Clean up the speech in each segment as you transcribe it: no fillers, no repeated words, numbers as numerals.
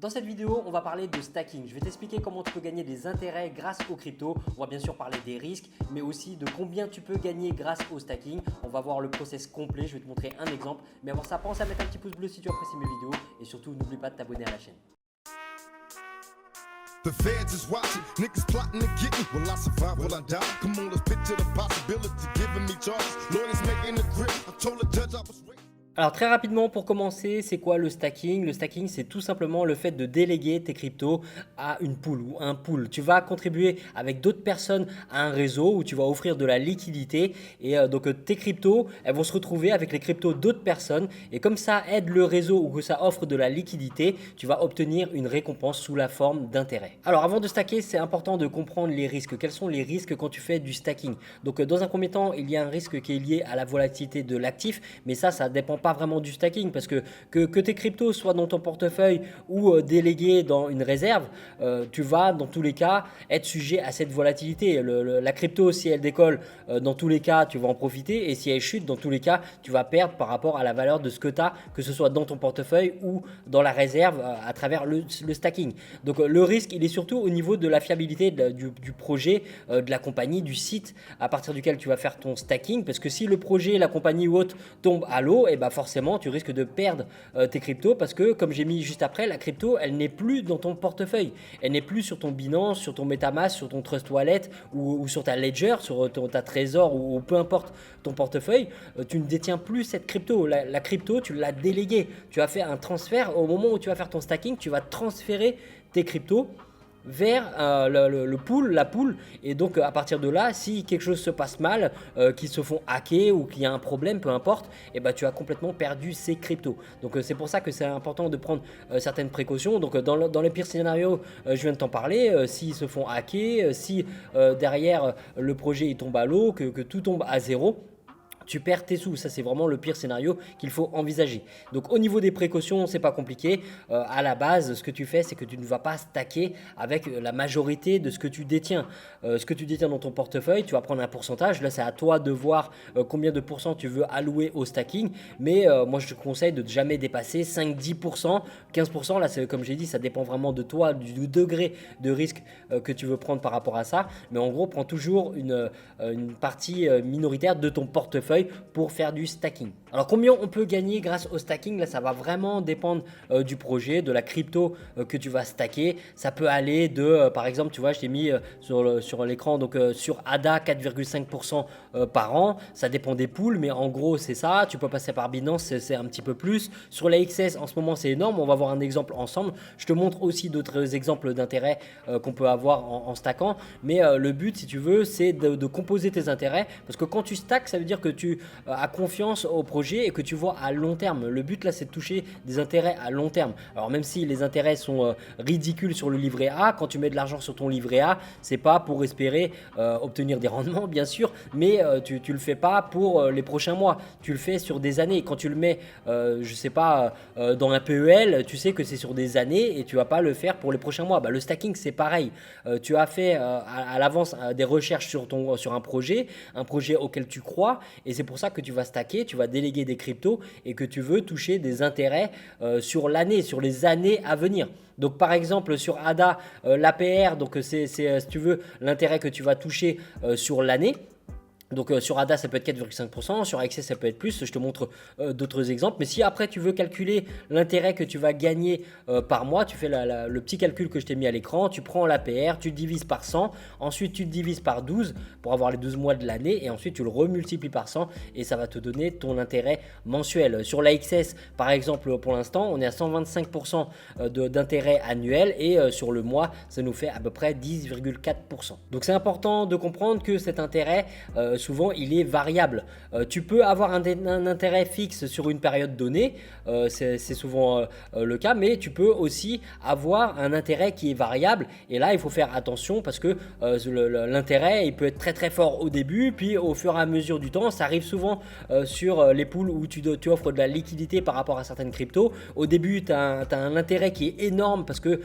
Dans cette vidéo, on va parler de stacking. Je vais t'expliquer comment tu peux gagner des intérêts grâce aux cryptos. On va bien sûr parler des risques, mais aussi de combien tu peux gagner grâce au stacking. On va voir le process complet, je vais te montrer un exemple. Mais avant ça, pense à mettre un petit pouce bleu si tu apprécies mes vidéos. Et surtout, n'oublie pas de t'abonner à la chaîne. The feds is watching, niggas plotting to get me. Will I survive? Will I die? Come on, let's picture the possibility. Giving me charges, lawyers making a grip. I told the judge I was raised. Alors très rapidement pour commencer, c'est quoi le stacking? Le stacking, c'est tout simplement le fait de déléguer tes cryptos à une pool ou un pool. Tu vas contribuer avec d'autres personnes à un réseau où tu vas offrir de la liquidité et donc tes cryptos, elles vont se retrouver avec les cryptos d'autres personnes et comme ça aide le réseau ou que ça offre de la liquidité, tu vas obtenir une récompense sous la forme d'intérêt. Alors avant de stacker, c'est important de comprendre les risques. Quels sont les risques quand tu fais du stacking? Donc dans un premier temps, il y a un risque qui est lié à la volatilité de l'actif, mais ça dépend pas vraiment du stacking parce que tes cryptos soient dans ton portefeuille ou délégués dans une réserve, tu vas dans tous les cas être sujet à cette volatilité. La crypto, si elle décolle, dans tous les cas tu vas en profiter et si elle chute, dans tous les cas tu vas perdre par rapport à la valeur de ce que tu as, que ce soit dans ton portefeuille ou dans la réserve à travers le stacking. Donc le risque il est surtout au niveau de la fiabilité du projet, de la compagnie, du site à partir duquel tu vas faire ton stacking, parce que si le projet, la compagnie ou autre tombe à l'eau, et ben forcément tu risques de perdre tes cryptos parce que comme j'ai mis juste après, la crypto elle n'est plus dans ton portefeuille, elle n'est plus sur ton Binance, sur ton MetaMask, sur ton Trust Wallet ou sur ta Ledger, sur ta Trésor ou peu importe ton portefeuille, tu ne détiens plus cette crypto. La crypto tu l'as déléguée, tu as fait un transfert. Au moment où tu vas faire ton stacking, tu vas transférer tes cryptos vers le pool, la pool, et donc à partir de là, si quelque chose se passe mal, qu'ils se font hacker ou qu'il y a un problème, peu importe, et ben tu as complètement perdu ces cryptos. Donc c'est pour ça que c'est important de prendre certaines précautions. Donc dans les pires scénarios, je viens de t'en parler, s'ils se font hacker, si derrière le projet il tombe à l'eau, que tout tombe à zéro, tu perds tes sous. Ça, c'est vraiment le pire scénario qu'il faut envisager. Donc, au niveau des précautions, c'est pas compliqué. À la base, ce que tu fais, c'est que tu ne vas pas stacker avec la majorité de ce que tu détiens. Ce que tu détiens dans ton portefeuille, tu vas prendre un pourcentage. Là, c'est à toi de voir combien de pourcents tu veux allouer au stacking. Mais moi, je te conseille de ne jamais dépasser 5-10%, 15%. Là, comme j'ai dit, ça dépend vraiment de toi, du degré de risque que tu veux prendre par rapport à ça. Mais en gros, prends toujours une partie minoritaire de ton portefeuille pour faire du stacking. Alors combien on peut gagner grâce au stacking? Là ça va vraiment dépendre du projet, de la crypto que tu vas stacker. Ça peut aller de par exemple, tu vois, je t'ai mis sur l'écran, donc sur ADA 4,5% par an. Ça dépend des pools, mais en gros c'est ça. Tu peux passer par Binance, c'est un petit peu plus. Sur la XS en ce moment c'est énorme. On va voir un exemple ensemble. Je te montre aussi d'autres exemples d'intérêts qu'on peut avoir en stackant. Mais le but, si tu veux, c'est de composer tes intérêts, parce que quand tu stacks, ça veut dire que tu as confiance au projet et que tu vois à long terme. Le but là, c'est de toucher des intérêts à long terme. Alors même si les intérêts sont ridicules sur le livret A, quand tu mets de l'argent sur ton livret A, c'est pas pour espérer obtenir des rendements bien sûr, mais tu le fais pas pour les prochains mois. Tu le fais sur des années. Quand tu le mets, je sais pas, dans un PEL, tu sais que c'est sur des années et tu vas pas le faire pour les prochains mois. Bah, le stacking c'est pareil. Tu as fait à l'avance des recherches sur un projet auquel tu crois. Et c'est pour ça que tu vas stacker, tu vas déléguer des cryptos et que tu veux toucher des intérêts sur l'année, sur les années à venir. Donc par exemple sur ADA, l'APR, donc c'est si tu veux l'intérêt que tu vas toucher sur l'année. Donc sur ADA ça peut être 4,5%, sur AXS ça peut être plus, je te montre d'autres exemples. Mais si après tu veux calculer l'intérêt que tu vas gagner par mois, tu fais le petit calcul que je t'ai mis à l'écran, tu prends l'APR, tu le divises par 100, ensuite tu le divises par 12 pour avoir les 12 mois de l'année et ensuite tu le remultiplies par 100 et ça va te donner ton intérêt mensuel. Sur l'AXS par exemple pour l'instant on est à 125% d'intérêt annuel et sur le mois ça nous fait à peu près 10,4%. Donc c'est important de comprendre que cet intérêt souvent il est variable. Tu peux avoir un intérêt fixe sur une période donnée, c'est souvent le cas, mais tu peux aussi avoir un intérêt qui est variable et là il faut faire attention parce que l'intérêt il peut être très très fort au début, puis au fur et à mesure du temps, ça arrive souvent sur les pools où tu offres de la liquidité par rapport à certaines cryptos. Au début tu as un intérêt qui est énorme parce que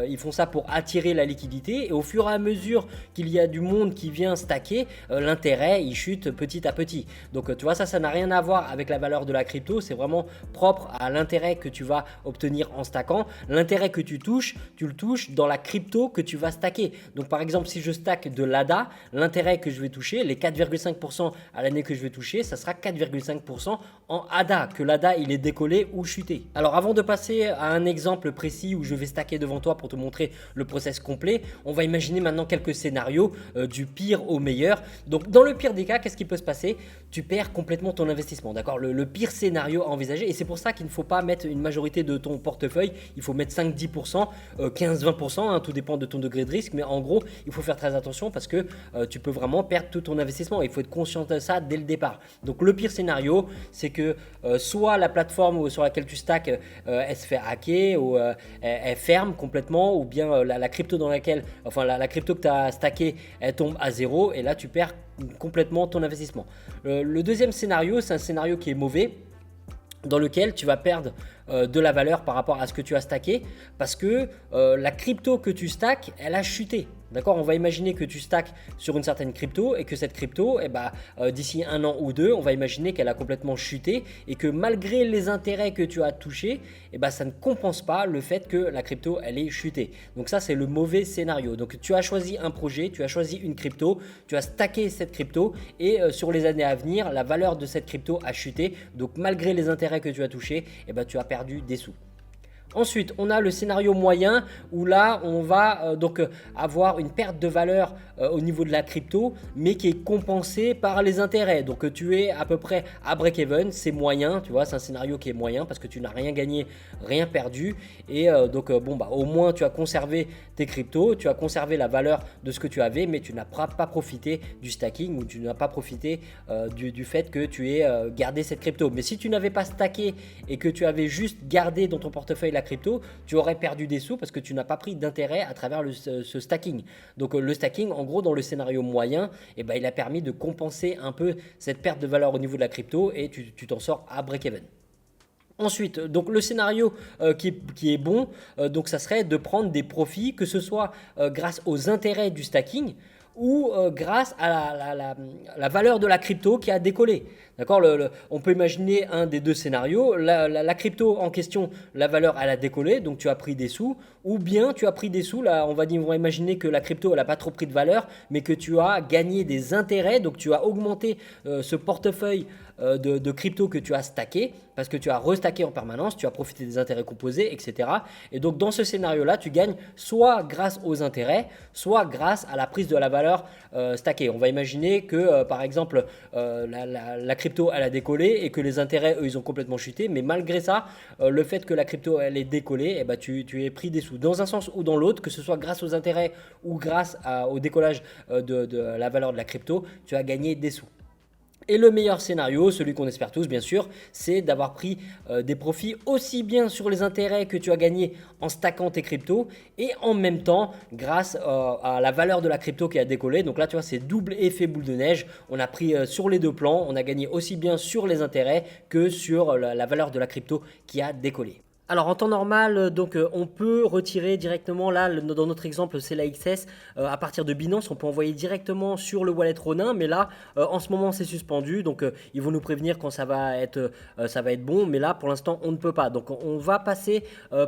ils font ça pour attirer la liquidité et au fur et à mesure qu'il y a du monde qui vient stacker, l'intérêt l'intérêt il chute petit à petit. Donc tu vois, ça n'a rien à voir avec la valeur de la crypto, c'est vraiment propre à l'intérêt que tu vas obtenir en stackant. L'intérêt que tu le touches dans la crypto que tu vas stacker. Donc par exemple, si je stack de l'ADA, l'intérêt que je vais toucher, les 4,5% à l'année que je vais toucher, ça sera 4,5% en ADA, que l'ADA il est décollé ou chuté. Alors avant de passer à un exemple précis où je vais stacker devant toi pour te montrer le process complet, on va imaginer maintenant quelques scénarios du pire au meilleur. Donc dans le pire des cas, qu'est-ce qui peut se passer? Tu perds complètement ton investissement, d'accord? Le pire scénario à envisager, et c'est pour ça qu'il ne faut pas mettre une majorité de ton portefeuille, il faut mettre 5-10%, 15-20%, hein, tout dépend de ton degré de risque, mais en gros, il faut faire très attention parce que tu peux vraiment perdre tout ton investissement. Il faut être conscient de ça dès le départ. Donc le pire scénario, c'est que soit la plateforme sur laquelle tu stacks, elle se fait hacker ou elle ferme complètement, ou bien la crypto dans laquelle, enfin la crypto que tu as stacké, elle tombe à zéro et là tu perds complètement ton investissement. Le deuxième scénario, c'est un scénario qui est mauvais, dans lequel tu vas perdre de la valeur par rapport à ce que tu as stacké parce que la crypto que tu stacks, elle a chuté. D'accord, on va imaginer que tu stacks sur une certaine crypto et que cette crypto, d'ici 1 an ou 2, on va imaginer qu'elle a complètement chuté et que malgré les intérêts que tu as touchés, ça ne compense pas le fait que la crypto, elle est chutée. Donc ça, c'est le mauvais scénario. Donc tu as choisi un projet, tu as choisi une crypto, tu as stacké cette crypto et sur les années à venir, la valeur de cette crypto a chuté. Donc malgré les intérêts que tu as touchés, tu as perdu des sous. Ensuite, on a le scénario moyen où là, on va avoir une perte de valeur au niveau de la crypto, mais qui est compensée par les intérêts. Donc, tu es à peu près à break-even, c'est moyen, tu vois, c'est un scénario qui est moyen parce que tu n'as rien gagné, rien perdu. Et au moins, tu as conservé tes cryptos, tu as conservé la valeur de ce que tu avais, mais tu n'as pas profité du stacking ou tu n'as pas profité du fait que tu aies gardé cette crypto. Mais si tu n'avais pas stacké et que tu avais juste gardé dans ton portefeuille la crypto, tu aurais perdu des sous parce que tu n'as pas pris d'intérêt à travers ce stacking. Donc le stacking, en gros, dans le scénario moyen, il a permis de compenser un peu cette perte de valeur au niveau de la crypto et tu t'en sors à break-even. Ensuite, donc le scénario qui est bon, donc ça serait de prendre des profits, que ce soit grâce aux intérêts du stacking ou grâce à la valeur de la crypto qui a décollé. D'accord, on peut imaginer un des deux scénarios. La crypto en question, la valeur, elle a décollé, donc tu as pris des sous. Ou bien tu as pris des sous, là, on va imaginer que la crypto, elle n'a pas trop pris de valeur, mais que tu as gagné des intérêts, donc tu as augmenté ce portefeuille de crypto que tu as stacké, parce que tu as restacké en permanence, tu as profité des intérêts composés, etc. Et donc dans ce scénario-là, tu gagnes soit grâce aux intérêts, soit grâce à la prise de la valeur stackée. On va imaginer que par exemple la crypto elle a décollé et que les intérêts eux ils ont complètement chuté, mais malgré ça, le fait que la crypto elle est décollée, tu es pris des sous dans un sens ou dans l'autre, que ce soit grâce aux intérêts ou grâce au décollage de la valeur de la crypto, tu as gagné des sous. Et le meilleur scénario, celui qu'on espère tous bien sûr, c'est d'avoir pris des profits aussi bien sur les intérêts que tu as gagnés en stackant tes cryptos et en même temps grâce à la valeur de la crypto qui a décollé. Donc là tu vois, c'est double effet boule de neige, on a pris sur les deux plans, on a gagné aussi bien sur les intérêts que sur la valeur de la crypto qui a décollé. Alors en temps normal, donc on peut retirer directement, là dans notre exemple c'est la XS, à partir de Binance, on peut envoyer directement sur le wallet Ronin, mais là en ce moment c'est suspendu, donc ils vont nous prévenir quand ça va être bon, mais là pour l'instant on ne peut pas. Donc on va passer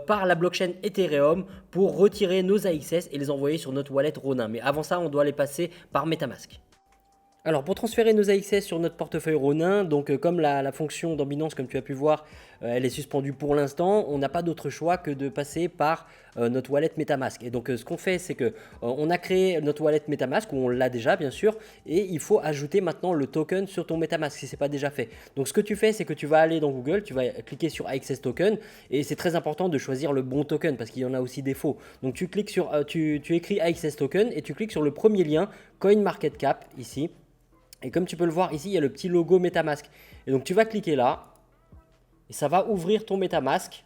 par la blockchain Ethereum pour retirer nos AXS et les envoyer sur notre wallet Ronin, mais avant ça on doit les passer par MetaMask. Alors pour transférer nos AXS sur notre portefeuille Ronin, donc comme la fonction dans Binance, comme tu as pu voir, elle est suspendue pour l'instant, on n'a pas d'autre choix que de passer par notre wallet MetaMask. Et donc ce qu'on fait, c'est que on a créé notre wallet MetaMask, où on l'a déjà bien sûr, et il faut ajouter maintenant le token sur ton MetaMask si ce n'est pas déjà fait. Donc ce que tu fais, c'est que tu vas aller dans Google, tu vas cliquer sur AXS Token, et c'est très important de choisir le bon token parce qu'il y en a aussi des faux. Donc tu cliques sur, tu écris AXS Token et tu cliques sur le premier lien, CoinMarketCap ici. Et comme tu peux le voir ici, il y a le petit logo MetaMask. Et donc tu vas cliquer là et ça va ouvrir ton MetaMask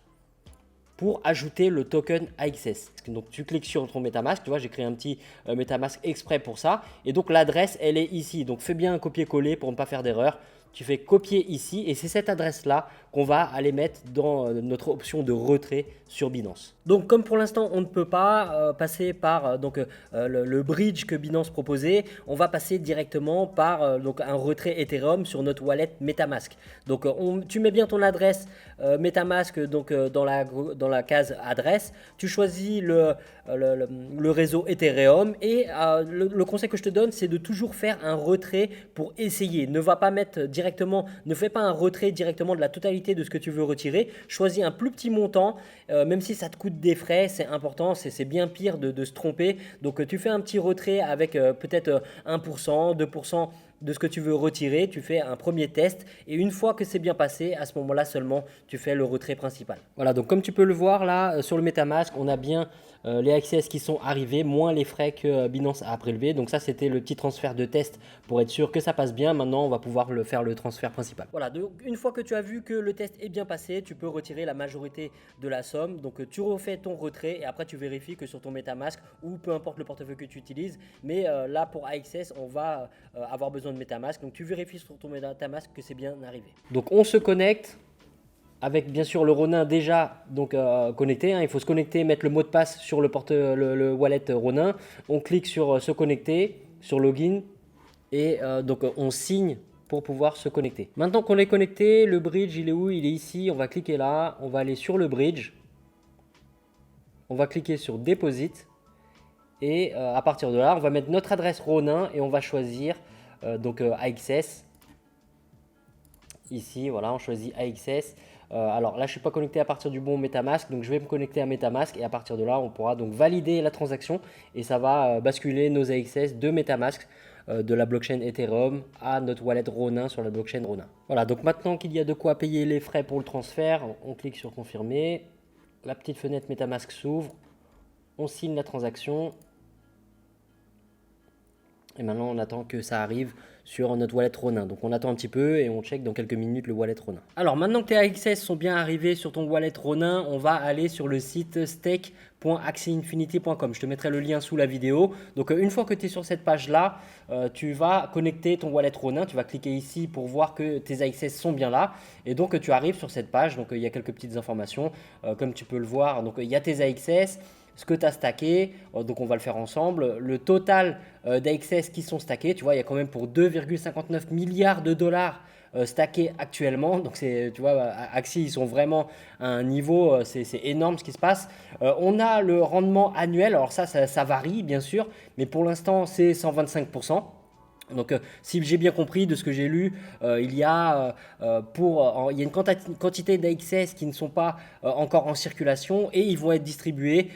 pour ajouter le token AXS. Donc tu cliques sur ton MetaMask, tu vois, j'ai créé un petit MetaMask exprès pour ça. Et donc l'adresse, elle est ici. Donc fais bien un copier-coller pour ne pas faire d'erreur. Tu fais copier ici et c'est cette adresse-là qu'on va aller mettre dans notre option de retrait sur Binance. Donc comme pour l'instant on ne peut pas passer par le bridge que Binance proposait, on va passer directement par donc un retrait Ethereum sur notre wallet MetaMask. Donc tu mets bien ton adresse MetaMask dans la case adresse, tu choisis le réseau Ethereum et le conseil que je te donne, c'est de toujours faire un retrait pour essayer. Ne fais pas un retrait directement de la totalité de ce que tu veux retirer. Choisis un plus petit montant, même si ça te coûte des frais, c'est important, c'est bien pire de se tromper. Donc tu fais un petit retrait avec peut-être 1%, 2% de ce que tu veux retirer, tu fais un premier test et une fois que c'est bien passé, à ce moment-là seulement, tu fais le retrait principal. Voilà, donc comme tu peux le voir là, sur le MetaMask, on a bien les access qui sont arrivés, moins les frais que Binance a prélevés. Donc ça, c'était le petit transfert de test pour être sûr que ça passe bien. Maintenant, on va pouvoir faire le transfert principal. Voilà, donc une fois que tu as vu que le test est bien passé, tu peux retirer la majorité de la somme. Donc tu refais ton retrait et après tu vérifies que sur ton MetaMask ou peu importe le portefeuille que tu utilises. Mais là, pour AXS, on va avoir besoin de MetaMask. Donc tu vérifies sur ton MetaMask que c'est bien arrivé. Donc on se connecte avec bien sûr le Ronin déjà connecté. Il faut se connecter, mettre le mot de passe sur le wallet Ronin. On clique sur se connecter, sur login et on signe pour pouvoir se connecter. Maintenant qu'on est connecté, le bridge il est où? Il est ici. On va cliquer là, on va aller sur le bridge. On va cliquer sur Deposit et à partir de là, on va mettre notre adresse Ronin et on va choisir AXS. Ici, voilà, on choisit AXS. Alors là, je ne suis pas connecté à partir du bon MetaMask, donc je vais me connecter à MetaMask et à partir de là, on pourra donc valider la transaction et ça va basculer nos AXS de MetaMask de la blockchain Ethereum à notre wallet Ronin sur la blockchain Ronin. Voilà, donc maintenant qu'il y a de quoi payer les frais pour le transfert, on clique sur confirmer. La petite fenêtre MetaMask s'ouvre, on signe la transaction. Et maintenant, on attend que ça arrive sur notre wallet Ronin. Donc, on attend un petit peu et on check dans quelques minutes le wallet Ronin. Alors, maintenant que tes AXS sont bien arrivés sur ton wallet Ronin, on va aller sur le site stake.axieinfinity.com. Je te mettrai le lien sous la vidéo. Donc, une fois que tu es sur cette page-là, tu vas connecter ton wallet Ronin. Tu vas cliquer ici pour voir que tes AXS sont bien là. Et donc, tu arrives sur cette page. Donc, il y a quelques petites informations. Comme tu peux le voir, donc il y a tes AXS. Ce que tu as stacké, donc on va le faire ensemble, le total d'AXS qui sont stackés, tu vois, il y a quand même pour 2,59 milliards de dollars stackés actuellement, donc tu vois, Axie, ils sont vraiment à un niveau, c'est énorme ce qui se passe. On a le rendement annuel, alors ça varie bien sûr, mais pour l'instant c'est 125%. Donc, si j'ai bien compris de ce que j'ai lu, il y a une quantité d'AXS qui ne sont pas encore en circulation et ils vont être distribués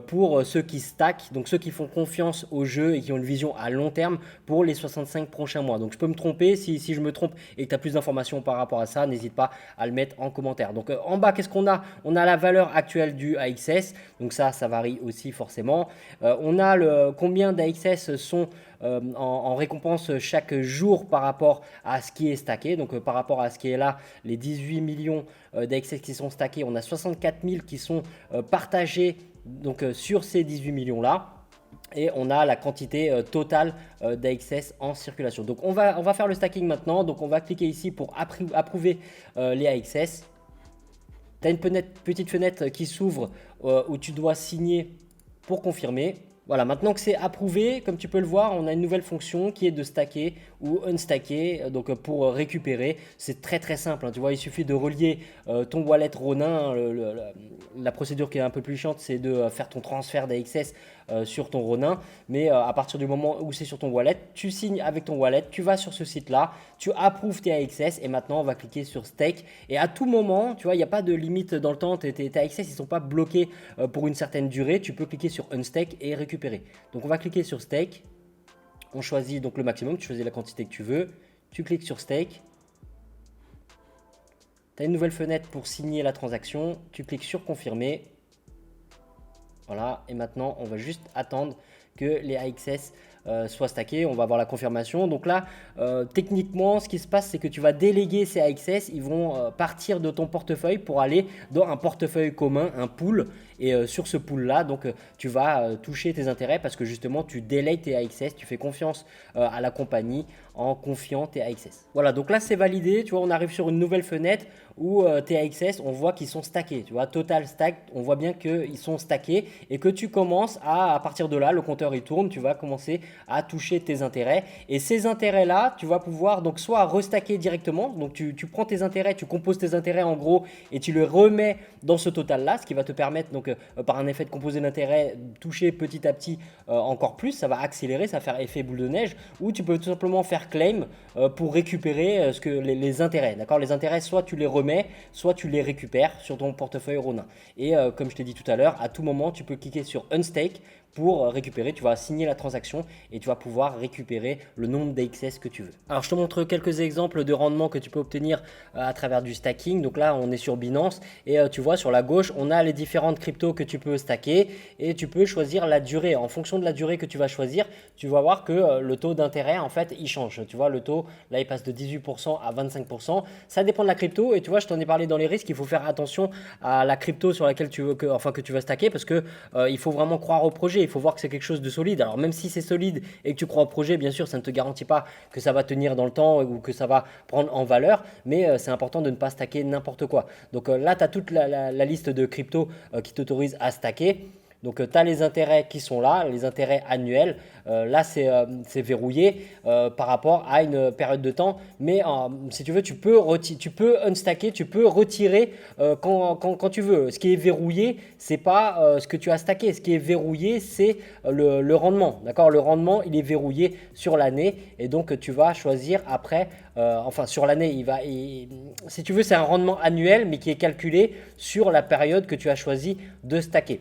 pour ceux qui stackent, donc ceux qui font confiance au jeu et qui ont une vision à long terme pour les 65 prochains mois. Donc, je peux me tromper. Si je me trompe et que tu as plus d'informations par rapport à ça, n'hésite pas à le mettre en commentaire. Donc, en bas, qu'est-ce qu'on a? On a la valeur actuelle du AXS. Donc, ça varie aussi forcément. On a combien d'AXS sont en récompense chaque jour par rapport à ce qui est stacké. Donc par rapport à ce qui est là, les 18 millions d'AXS qui sont stackés, on a 64 000 qui sont partagés sur ces 18 millions là. Et on a la quantité totale d'AXS en circulation. Donc on va faire le stacking maintenant. Donc on va cliquer ici pour approuver les AXS. Tu as une petite fenêtre qui s'ouvre où tu dois signer pour confirmer. Voilà, maintenant que c'est approuvé, comme tu peux le voir, on a une nouvelle fonction qui est de stacker ou unstacker, donc pour récupérer. C'est très très simple, hein, tu vois, il suffit de relier ton wallet Ronin. La procédure qui est un peu plus chiante, c'est de faire ton transfert d'AXS sur ton Ronin. Mais à partir du moment où c'est sur ton wallet, tu signes avec ton wallet, tu vas sur ce site-là, tu approuves tes AXS et maintenant on va cliquer sur stake. Et à tout moment, tu vois, il n'y a pas de limite dans le temps, tes AXS ils ne sont pas bloqués pour une certaine durée. Tu peux cliquer sur unstake et récupérer. Donc on va cliquer sur stake, on choisit donc le maximum, tu choisis la quantité que tu veux, tu cliques sur stake, tu as une nouvelle fenêtre pour signer la transaction, tu cliques sur confirmer, voilà, et maintenant on va juste attendre que les AXS soient stackés, on va avoir la confirmation. Donc là, techniquement, ce qui se passe, c'est que tu vas déléguer ces AXS, ils vont partir de ton portefeuille pour aller dans un portefeuille commun, un pool, Et sur ce pool là, donc tu vas toucher tes intérêts parce que justement tu délayes tes AXS, tu fais confiance à la compagnie en confiant tes AXS. Voilà, donc là c'est validé, tu vois, on arrive sur une nouvelle fenêtre où tes AXS, on voit qu'ils sont stackés, tu vois, total stack, on voit bien qu'ils sont stackés et que tu commences à partir de là, le compteur il tourne, tu vas commencer à toucher tes intérêts et ces intérêts là, tu vas pouvoir donc soit restacker directement, donc tu prends tes intérêts, tu composes tes intérêts en gros et tu les remets dans ce total là, ce qui va te permettre donc par un effet de composé d'intérêt, toucher petit à petit encore plus, ça va accélérer, ça va faire effet boule de neige, ou tu peux tout simplement faire claim pour récupérer les intérêts, d'accord, les intérêts soit tu les remets, soit tu les récupères sur ton portefeuille Ronin. Et comme je t'ai dit tout à l'heure, à tout moment tu peux cliquer sur Unstake pour récupérer, tu vas signer la transaction et tu vas pouvoir récupérer le nombre d'AXS que tu veux. Alors je te montre quelques exemples de rendement que tu peux obtenir à travers du stacking. Donc là on est sur Binance et tu vois sur la gauche on a les différentes cryptos que tu peux stacker et tu peux choisir la durée. En fonction de la durée que tu vas choisir, tu vas voir que le taux d'intérêt en fait il change. Tu vois le taux là il passe de 18% à 25%. Ça dépend de la crypto et tu vois je t'en ai parlé dans les risques, il faut faire attention à la crypto sur laquelle tu veux que tu vas stacker parce que il faut vraiment croire au projet. Il faut voir que c'est quelque chose de solide. Alors même si c'est solide et que tu crois au projet, bien sûr, ça ne te garantit pas que ça va tenir dans le temps ou que ça va prendre en valeur, mais c'est important de ne pas stacker n'importe quoi. Donc là, tu as toute la liste de cryptos qui t'autorise à stacker. Donc tu as les intérêts qui sont là, les intérêts annuels. Là, c'est verrouillé par rapport à une période de temps. Mais si tu veux, tu peux unstacker, tu peux retirer quand tu veux. Ce qui est verrouillé, ce n'est pas ce que tu as stacké. Ce qui est verrouillé, c'est le rendement. D'accord, le rendement, il est verrouillé sur l'année. Et donc, tu vas choisir après, enfin sur l'année, si tu veux, c'est un rendement annuel, mais qui est calculé sur la période que tu as choisi de stacker.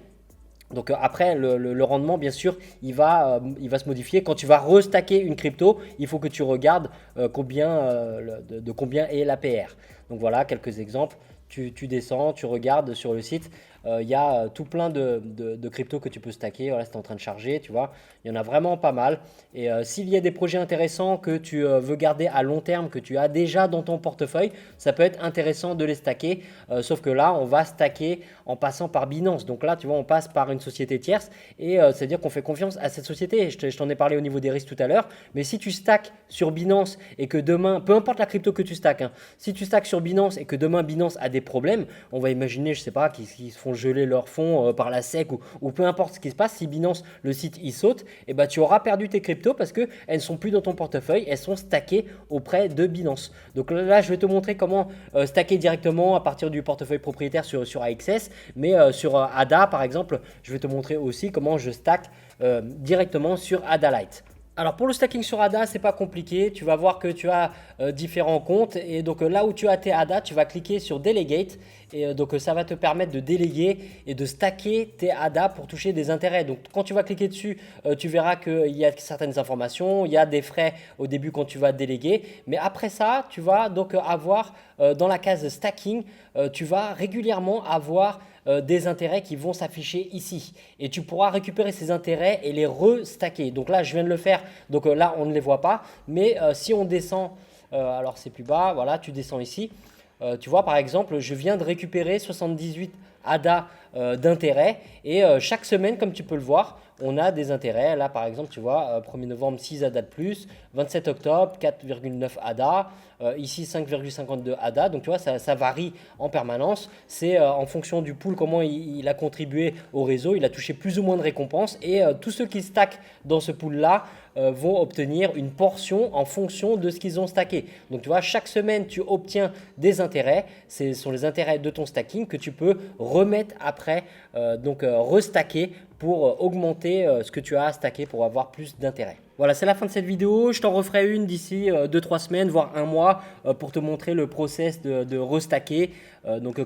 Donc après, le rendement, bien sûr, il va se modifier. Quand tu vas restacker une crypto, il faut que tu regardes de combien est l'APR. Donc voilà, quelques exemples. Tu descends, tu regardes sur le site. Il y a tout plein de cryptos que tu peux stacker. Voilà, c'est en train de charger, tu vois. Il y en a vraiment pas mal. Et s'il y a des projets intéressants que tu veux garder à long terme, que tu as déjà dans ton portefeuille, ça peut être intéressant de les stacker. Sauf que là, on va stacker en passant par Binance. Donc là, tu vois, on passe par une société tierce et c'est-à-dire qu'on fait confiance à cette société. Je t'en ai parlé au niveau des risques tout à l'heure. Mais si tu stackes sur Binance et que demain, peu importe la crypto que tu stackes, hein, si tu stackes sur Binance et que demain Binance a des problèmes, on va imaginer, je sais pas, qu'ils se font geler leurs fonds par la SEC ou peu importe ce qui se passe, si Binance, le site, il saute, et ben, tu auras perdu tes cryptos parce qu'elles ne sont plus dans ton portefeuille, elles sont stackées auprès de Binance. Donc là, je vais te montrer comment stacker directement à partir du portefeuille propriétaire sur AXS, mais sur ADA, par exemple, je vais te montrer aussi comment je stack directement sur ADA Lite. Alors pour le stacking sur ADA, c'est pas compliqué. Tu vas voir que tu as différents comptes et donc là où tu as tes ADA, tu vas cliquer sur Delegate et donc ça va te permettre de déléguer et de stacker tes ADA pour toucher des intérêts. Donc quand tu vas cliquer dessus, tu verras qu'il y a certaines informations, il y a des frais au début quand tu vas déléguer, mais après ça, tu vas donc avoir dans la case stacking, tu vas régulièrement avoir des intérêts qui vont s'afficher ici et tu pourras récupérer ces intérêts et les restacker. Donc là je viens de le faire, donc là on ne les voit pas, mais si on descend, alors c'est plus bas, voilà, tu descends ici, tu vois par exemple je viens de récupérer 78 ADA d'intérêts et chaque semaine comme tu peux le voir on a des intérêts. Là par exemple tu vois 1er novembre 6 ADA de plus, 27 octobre 4,9 ADA, ici 5,52 ADA. Donc tu vois ça varie en permanence, c'est en fonction du pool comment il a contribué au réseau, il a touché plus ou moins de récompenses et tous ceux qui stackent dans ce pool là vont obtenir une portion en fonction de ce qu'ils ont stacké. Donc tu vois chaque semaine tu obtiens des intérêts, ce sont les intérêts de ton stacking que tu peux remettre après, restacker pour augmenter ce que tu as stacké pour avoir plus d'intérêt. Voilà, c'est la fin de cette vidéo. Je t'en referai une d'ici 2-3 semaines, voire un mois, pour te montrer le process de restacker,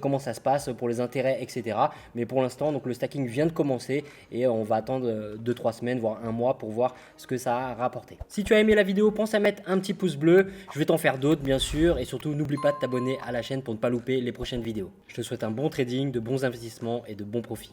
comment ça se passe pour les intérêts, etc. Mais pour l'instant, donc le stacking vient de commencer et on va attendre 2-3 semaines, voire un mois pour voir ce que ça a rapporté. Si tu as aimé la vidéo, pense à mettre un petit pouce bleu. Je vais t'en faire d'autres, bien sûr. Et surtout, n'oublie pas de t'abonner à la chaîne pour ne pas louper les prochaines vidéos. Je te souhaite un bon trading, de bons investissements et de bons profits.